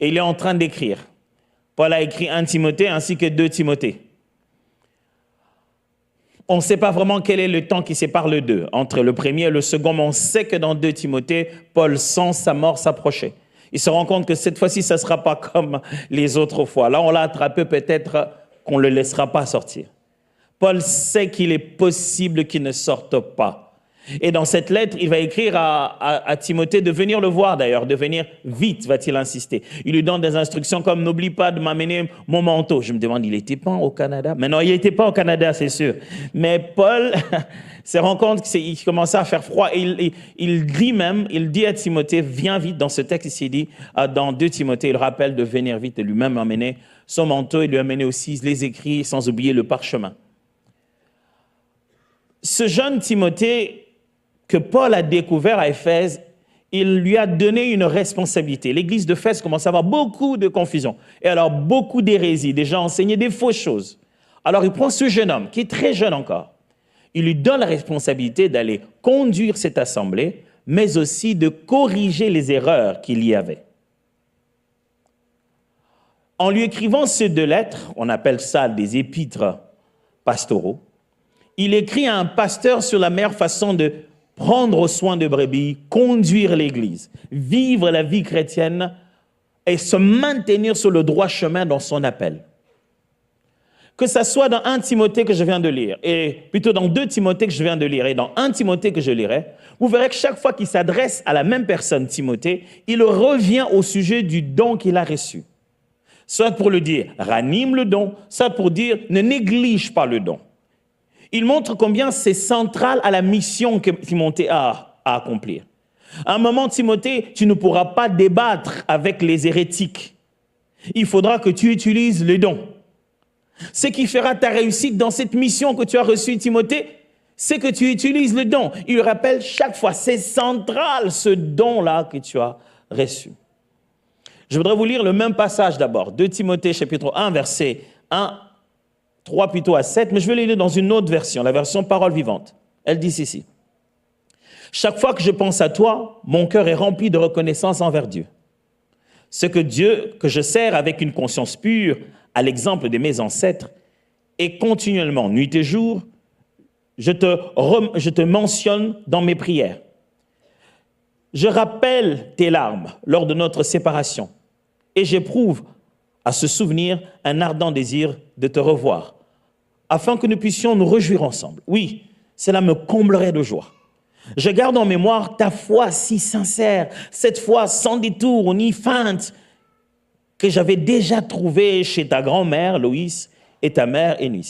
et il est en train d'écrire. Paul a écrit 1 Timothée ainsi que 2 Timothée. On ne sait pas vraiment quel est le temps qui sépare les deux, entre le premier et le second, mais on sait que dans 2 Timothée, Paul sent sa mort s'approcher. Il se rend compte que cette fois-ci, ça ne sera pas comme les autres fois. Là, on l'a attrapé, peut-être qu'on ne le laissera pas sortir. Paul sait qu'il est possible qu'il ne sorte pas. Et dans cette lettre, il va écrire à Timothée de venir le voir d'ailleurs, de venir vite, va-t-il insister. Il lui donne des instructions comme « N'oublie pas de m'amener mon manteau ». Je me demande, il n'était pas au Canada? Mais non, il n'était pas au Canada, c'est sûr. Mais Paul se rend compte qu'il commençait à faire froid. Et il dit à Timothée « Viens vite ». Dans ce texte, il dit, dans 2 Timothée, il rappelle de venir vite et lui-même amener son manteau et lui amener aussi les écrits, sans oublier le parchemin. Ce jeune Timothée que Paul a découvert à Éphèse, il lui a donné une responsabilité. L'église d'Éphèse commence à avoir beaucoup de confusion. Et alors, beaucoup d'hérésie, des gens enseignaient des fausses choses. Alors, il prend ce jeune homme, qui est très jeune encore. Il lui donne la responsabilité d'aller conduire cette assemblée, mais aussi de corriger les erreurs qu'il y avait. En lui écrivant ces 2 lettres, on appelle ça des épîtres pastoraux, il écrit à un pasteur sur la meilleure façon de prendre soin de brebis, conduire l'Église, vivre la vie chrétienne et se maintenir sur le droit chemin dans son appel. Que ça soit dans 1 Timothée que je viens de lire, et plutôt dans 2 Timothée que je viens de lire, et dans 1 Timothée que je lirai, vous verrez que chaque fois qu'il s'adresse à la même personne, Timothée, il revient au sujet du don qu'il a reçu. Soit pour le dire, ranime le don, soit pour dire, ne néglige pas le don. Il montre combien c'est central à la mission que Timothée a à accomplir. À un moment, Timothée, tu ne pourras pas débattre avec les hérétiques. Il faudra que tu utilises le don. Ce qui fera ta réussite dans cette mission que tu as reçue, Timothée, c'est que tu utilises le don. Il le rappelle chaque fois, c'est central ce don-là que tu as reçu. Je voudrais vous lire le même passage d'abord, 2 Timothée chapitre 1, verset 3 plutôt à 7, mais je vais le lire dans une autre version, la version Parole vivante. Elle dit ceci. « Chaque fois que je pense à toi, mon cœur est rempli de reconnaissance envers Dieu. Ce que Dieu, que je sers avec une conscience pure, à l'exemple de mes ancêtres, et continuellement, nuit et jour, je te mentionne dans mes prières. Je rappelle tes larmes lors de notre séparation, et j'éprouve à se souvenir un ardent désir de te revoir, afin que nous puissions nous réjouir ensemble. Oui, cela me comblerait de joie. Je garde en mémoire ta foi si sincère, cette foi sans détour ni feinte, que j'avais déjà trouvée chez ta grand-mère Loïs et ta mère Eunice.